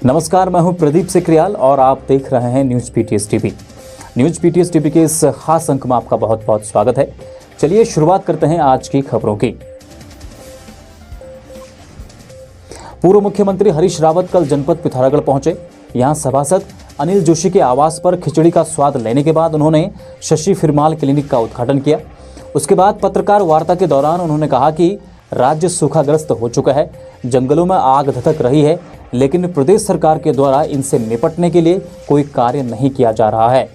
नमस्कार, मैं हूं प्रदीप सिकरियाल और आप देख रहे हैं news PTS TV. News PTS TV के इस खास अंक में आपका बहुत बहुत स्वागत है। चलिए शुरुआत करते हैं आज की खबरों की। पूर्व मुख्यमंत्री हरीश रावत कल जनपद पिथौरागढ़ पहुंचे। यहां सभासद अनिल जोशी के आवास पर खिचड़ी का स्वाद लेने के बाद उन्होंने शशि फिरमाल क्लिनिक का उद्घाटन किया। उसके बाद पत्रकार वार्ता के दौरान उन्होंने कहा कि राज्य सूखाग्रस्त हो चुका है, जंगलों में आग धधक रही है, लेकिन प्रदेश सरकार के द्वारा इनसे निपटने के लिए कोई कार्य नहीं किया जा रहा है।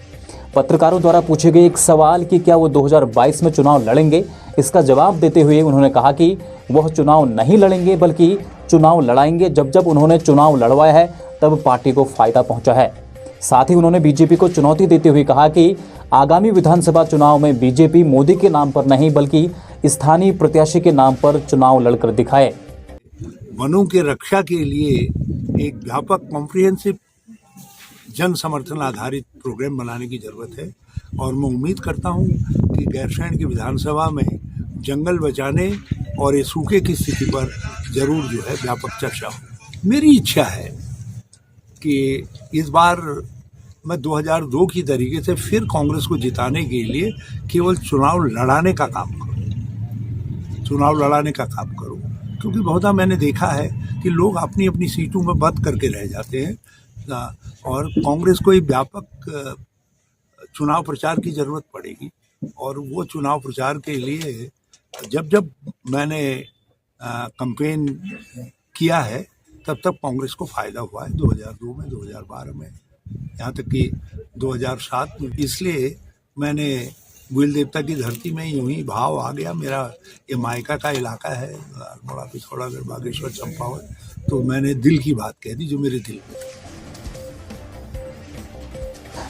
पत्रकारों द्वारा पूछे गए एक सवाल कि क्या वो 2022 में चुनाव लड़ेंगे, इसका जवाब देते हुए उन्होंने कहा कि वह चुनाव नहीं लड़ेंगे बल्कि चुनाव लड़ाएंगे। जब उन्होंने चुनाव लड़वाया है तब पार्टी को फायदा पहुंचा है। साथ ही उन्होंने बीजेपी को चुनौती देते हुए कहा कि आगामी विधानसभा चुनाव में बीजेपी मोदी के नाम पर नहीं बल्कि स्थानीय प्रत्याशी के नाम पर चुनाव लड़कर दिखाए। वनों की रक्षा के लिए एक व्यापक कॉम्प्रिहेंसिव जन समर्थन आधारित प्रोग्राम बनाने की जरूरत है और मैं उम्मीद करता हूं कि गैरसैंण की विधानसभा में जंगल बचाने और ये सूखे की स्थिति पर जरूर जो है व्यापक चर्चा हो। मेरी इच्छा है कि इस बार मैं 2002 की तरीके से फिर कांग्रेस को जिताने के लिए केवल चुनाव लड़ाने का काम करूं, क्योंकि बहुधा मैंने देखा है कि लोग अपनी अपनी सीटों में बंद करके रह जाते हैं और कांग्रेस को एक व्यापक चुनाव प्रचार की जरूरत पड़ेगी। और वो चुनाव प्रचार के लिए जब मैंने कैंपेन किया है तब कांग्रेस को फायदा हुआ है, 2002 में, 2012 में, यहाँ तक कि 2007 में। इसलिए मैंने भूल देवता की धरती में यूं ही भाव आ गया। मेरा ये मायका का इलाका है, बड़ा पिथौरागढ़, बागेश्वर, चंपावत, तो मैंने दिल की बात कह दी जो मेरे दिल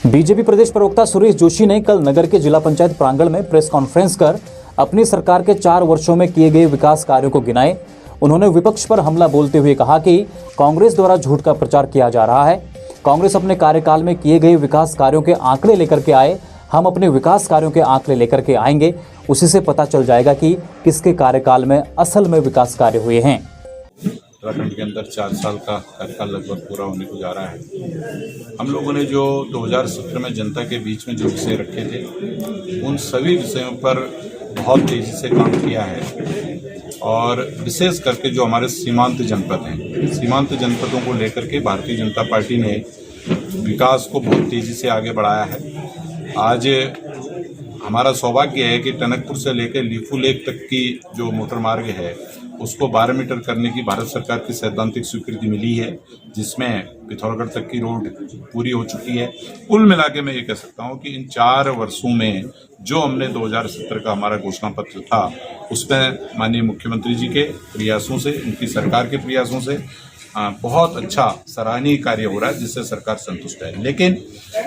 में। बीजेपी प्रदेश प्रवक्ता सुरेश जोशी ने कल नगर के जिला पंचायत प्रांगण में प्रेस कॉन्फ्रेंस कर अपनी सरकार के 4 वर्षों में किए गए विकास कार्यों को गिनाए। उन्होंने विपक्ष पर हमला बोलते हुए कहा कि कांग्रेस द्वारा झूठ का प्रचार किया जा रहा है। कांग्रेस अपने कार्यकाल में किए गए विकास कार्यों के आंकड़े लेकर के आए, हम अपने विकास कार्यों के आंकड़े लेकर के आएंगे, उसी से पता चल जाएगा कि किसके कार्यकाल में असल में विकास कार्य हुए हैं। उत्तराखंड के अंदर 4 साल का कार्यकाल लगभग पूरा होने को जा रहा है। हम लोगों ने जो 2017 में जनता के बीच में जो विषय रखे थे उन सभी विषयों पर बहुत तेजी से काम किया है और विशेष करके जो हमारे सीमांत जनपद हैं, सीमांत जनपदों को लेकर के भारतीय जनता पार्टी ने विकास को बहुत तेजी से आगे बढ़ाया है। आज हमारा सौभाग्य है कि टनकपुर से लेकर लीफू लेक तक की जो मोटर मार्ग है उसको 12 मीटर करने की भारत सरकार की सैद्धांतिक स्वीकृति मिली है, जिसमें पिथौरागढ़ तक की रोड पूरी हो चुकी है। कुल मिला के मैं ये कह सकता हूँ कि इन 4 वर्षों में जो हमने 2017 का हमारा घोषणा पत्र था उसमें माननीय मुख्यमंत्री जी के प्रयासों से, उनकी सरकार के प्रयासों से बहुत अच्छा सराहनीय कार्य हो रहा है, जिससे सरकार संतुष्ट है। लेकिन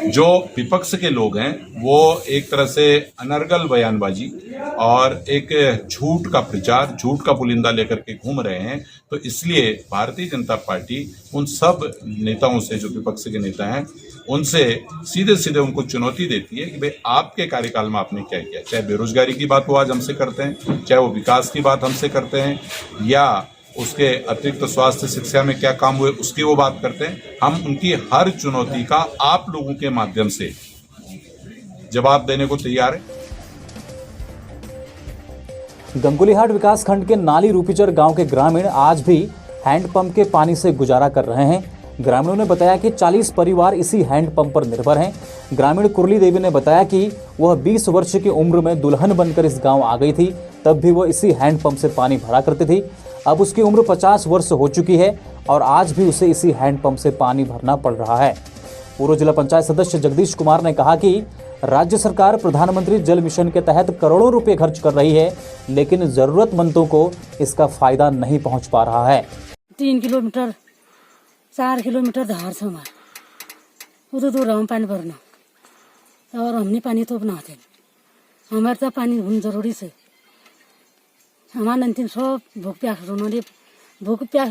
जो विपक्ष के लोग हैं वो एक तरह से अनर्गल बयानबाजी और एक झूठ का प्रचार, झूठ का पुलिंदा लेकर के घूम रहे हैं। तो इसलिए भारतीय जनता पार्टी उन सब नेताओं से, जो विपक्ष के नेता हैं, उनसे सीधे सीधे उनको चुनौती देती है कि भाई आपके कार्यकाल में आपने क्या किया। चाहे बेरोजगारी की बात वो आज हमसे करते हैं, चाहे वो विकास की बात हमसे करते हैं, या उसके अतिरिक्त स्वास्थ्य शिक्षा में क्या काम हुए उसकी वो बात करते हैं। हम उनकी हर चुनौती का आप लोगों के माध्यम से जवाब देने को तैयार है। गंगुलीहाट विकासखंड के नाली रूपीचर गांव के ग्रामीण आज भी हैंडपंप के पानी से गुजारा कर रहे हैं। ग्रामीणों ने बताया कि 40 परिवार इसी हैंडपंप पर निर्भर हैं। ग्रामीण कुरली देवी ने बताया कि वह 20 वर्ष की उम्र में दुल्हन बनकर इस गांव आ गई थी, तब भी वह इसी हैंडपंप से पानी भरा करती थी। अब उसकी उम्र 50 वर्ष हो चुकी है और आज भी उसे इसी हैंडपंप से पानी भरना पड़ रहा है। पूर्व जिला पंचायत सदस्य जगदीश कुमार ने कहा कि राज्य सरकार प्रधानमंत्री जल मिशन के तहत करोड़ों रुपए खर्च कर रही है, लेकिन जरूरतमंदों को इसका फायदा नहीं पहुंच पा रहा है। 3 किलोमीटर 4 किलोमीटर धार छ हमारा, उधर दूर हम पानी भरना और हमने पानी तो बनाते हमारे तो पानी होना जरूरी से। हमारा अंतिम सब भूख प्यास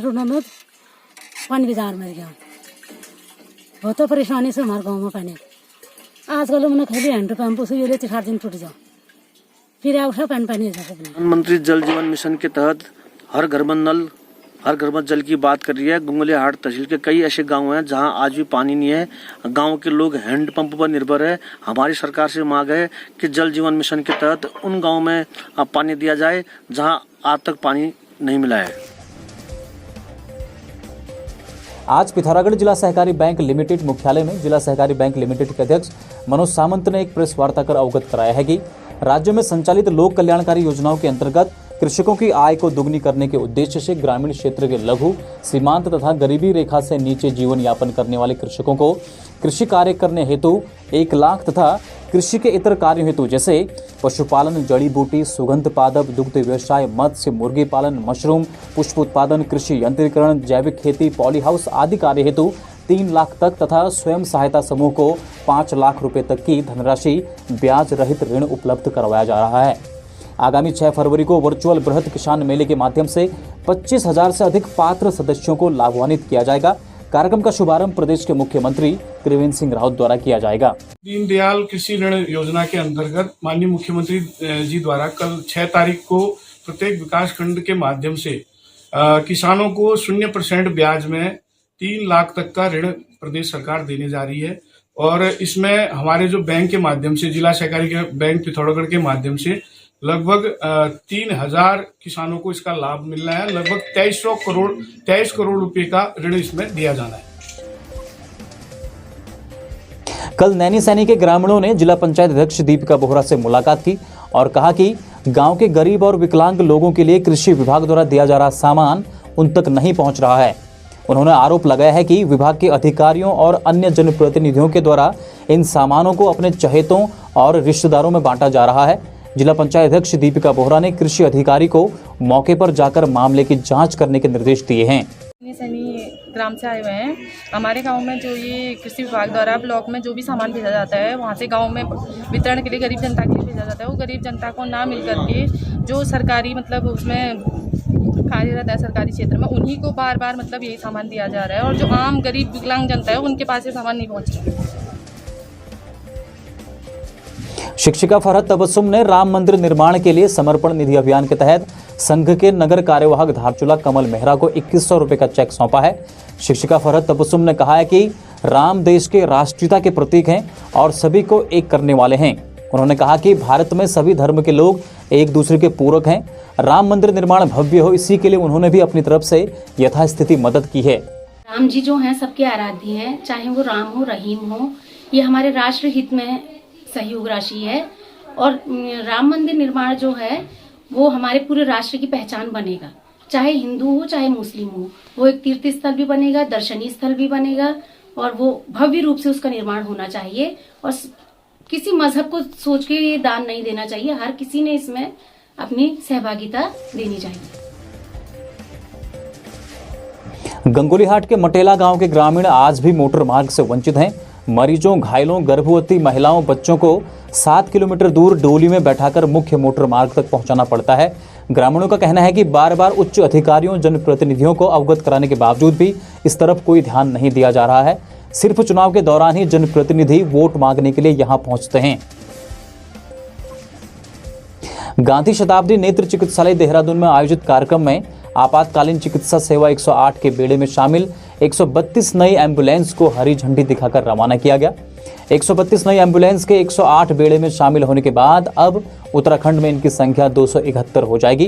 रोना में पानी बाजार मर गया। बहुत परेशानी से हमारे गाँव में पानी आजकल मैंने खाली हैंड पंप से ये 4 दिन टूट जाओ फिर उठा पानी पानी जाकर प्रधानमंत्री जल जीवन मिशन के तहत हर घर में नल, हर घर में जल की बात कर रही है। गुंगलियाहाट तहसील के कई ऐसे गांव हैं जहां आज भी पानी नहीं है। गांव के लोग हैंडपंप पर निर्भर है। हमारी सरकार से मांग है कि जल जीवन मिशन के तहत उन गांव में पानी दिया जाए जहां आज तक पानी नहीं मिला है। आज पिथौरागढ़ जिला सहकारी बैंक लिमिटेड मुख्यालय में जिला सहकारी बैंक लिमिटेड के अध्यक्ष मनोज सामंत ने एक प्रेस वार्ता कर अवगत कराया है कि राज्य में संचालित लोक कल्याणकारी योजनाओं के अंतर्गत कृषकों की आय को दुगनी करने के उद्देश्य से ग्रामीण क्षेत्र के लघु, सीमांत तथा गरीबी रेखा से नीचे जीवन यापन करने वाले कृषकों को कृषि कार्य करने हेतु 1 लाख तथा कृषि के इतर कार्यों हेतु जैसे पशुपालन, जड़ी बूटी, सुगंध पादप, दुग्ध व्यवसाय, मत्स्य, मुर्गी पालन, मशरूम, पुष्प उत्पादन, कृषि यंत्रीकरण, जैविक खेती, पॉली हाउस आदि कार्य हेतु 3 लाख तक तथा स्वयं सहायता समूह को 5 लाख रुपए तक की धनराशि ब्याज रहित ऋण उपलब्ध करवाया जा रहा है। आगामी 6 फरवरी को वर्चुअल बृहद किसान मेले के माध्यम से 25,000 से अधिक पात्र सदस्यों को लाभान्वित किया जाएगा। कार्यक्रम का शुभारंभ प्रदेश के मुख्यमंत्री त्रिवेंद्र सिंह रावत द्वारा किया जाएगा। दीनदयाल कृषि ऋण योजना के अंतर्गत माननीय मुख्यमंत्री जी द्वारा कल 6 तारीख को प्रत्येक विकास खंड के माध्यम से किसानों को 0% ब्याज में 3 लाख तक का ऋण प्रदेश सरकार देने जा रही है। और इसमें हमारे जो बैंक के माध्यम से जिला सहकारी बैंक पिथौरागढ़ के माध्यम से लगभग 3,000 किसानों को इसका लाभ मिल रहा है। लगभग 23 करोड़ रुपए का ऋण इसमें दिया जाना है। कल नैनीसैनी के ग्रामीणों ने जिला पंचायत अध्यक्ष दीपिका बोहरा से मुलाकात की और कहा कि गांव के गरीब और विकलांग लोगों के लिए कृषि विभाग द्वारा दिया जा रहा सामान उन तक नहीं पहुंच रहा है। उन्होंने आरोप लगाया है कि विभाग के अधिकारियों और अन्य जनप्रतिनिधियों के द्वारा इन सामानों को अपने चहेतों और रिश्तेदारों में बांटा जा रहा है। जिला पंचायत अध्यक्ष दीपिका बोहरा ने कृषि अधिकारी को मौके पर जाकर मामले की जांच करने के निर्देश दिए हैं। नैनीसैनी ग्राम से आए हुए हैं। हमारे गांव में जो ये कृषि विभाग द्वारा ब्लॉक में जो भी सामान भेजा जाता है वहां से गांव में वितरण के लिए गरीब जनता के लिए भेजा जाता है। वो गरीब जनता को ना मिल करके जो सरकारी मतलब उसमें कार्य रहता है सरकारी क्षेत्र में उन्हीं को बार बार मतलब यही सामान दिया जा रहा है और जो आम गरीब विकलांग जनता है उनके पास ये सामान नहीं पहुँच रहा है। शिक्षिका फरहत तबस्सुम ने राम मंदिर निर्माण के लिए समर्पण निधि अभियान के तहत संघ के नगर कार्यवाहक धारचूला कमल मेहरा को 2100 रुपए का चेक सौंपा है। शिक्षिका फरहत तबस्सुम ने कहा है कि राम देश के राष्ट्रीयता के प्रतीक हैं और सभी को एक करने वाले हैं। उन्होंने कहा कि भारत में सभी धर्म के लोग एक दूसरे के पूरक हैं। राम मंदिर निर्माण भव्य हो, इसी के लिए उन्होंने भी अपनी तरफ से यथास्थिति मदद की है। राम जी जो हैं सबके आराध्य हैं, चाहे वो राम हो रहीम हो, ये हमारे राष्ट्र हित में सहयोग राशि है। और राम मंदिर निर्माण जो है वो हमारे पूरे राष्ट्र की पहचान बनेगा, चाहे हिंदू हो चाहे मुस्लिम हो। वो एक तीर्थ स्थल भी बनेगा, दर्शनीय स्थल भी बनेगा और वो भव्य रूप से उसका निर्माण होना चाहिए। और किसी मजहब को सोच के ये दान नहीं देना चाहिए, हर किसी ने इसमें अपनी सहभागिता देनी चाहिए। गंगोलीहाट के मटेला गांव के ग्रामीण आज भी मोटर मार्ग से वंचित हैं। मरीजों, घायलों, गर्भवती महिलाओं, बच्चों को 7 किलोमीटर दूर डोली में बैठाकर मुख्य मोटर मार्ग तक पहुंचाना पड़ता है। ग्रामीणों का कहना है कि बार बार उच्च अधिकारियों, जनप्रतिनिधियों को अवगत कराने के बावजूद भी इस तरफ कोई ध्यान नहीं दिया जा रहा है। सिर्फ चुनाव के दौरान ही जनप्रतिनिधि वोट मांगने के लिए यहां पहुंचते हैं। गांधी शताब्दी नेत्र चिकित्सालय देहरादून में आयोजित कार्यक्रम में आपातकालीन चिकित्सा सेवा 108 के बेड़े में शामिल 132 नई एम्बुलेंस को हरी झंडी दिखाकर रवाना किया गया। 132 नई एम्बुलेंस के 108 बेड़े में शामिल होने के बाद अब उत्तराखंड में इनकी संख्या 271 हो जाएगी।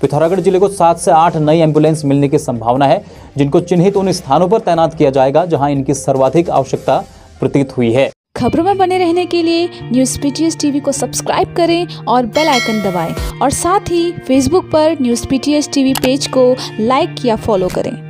पिथौरागढ़ जिले को 7 से 8 नई एम्बुलेंस मिलने की संभावना है, जिनको चिन्हित उन स्थानों पर तैनात किया जाएगा जहां इनकी सर्वाधिक आवश्यकता प्रतीत हुई है। खबरों में बने रहने के लिए न्यूज़ पीटीएस टीवी को सब्सक्राइब करें और बेल आइकन दबाएं और साथ ही फेसबुक पर न्यूज़ पीटीएस टीवी पेज को लाइक या फॉलो करें।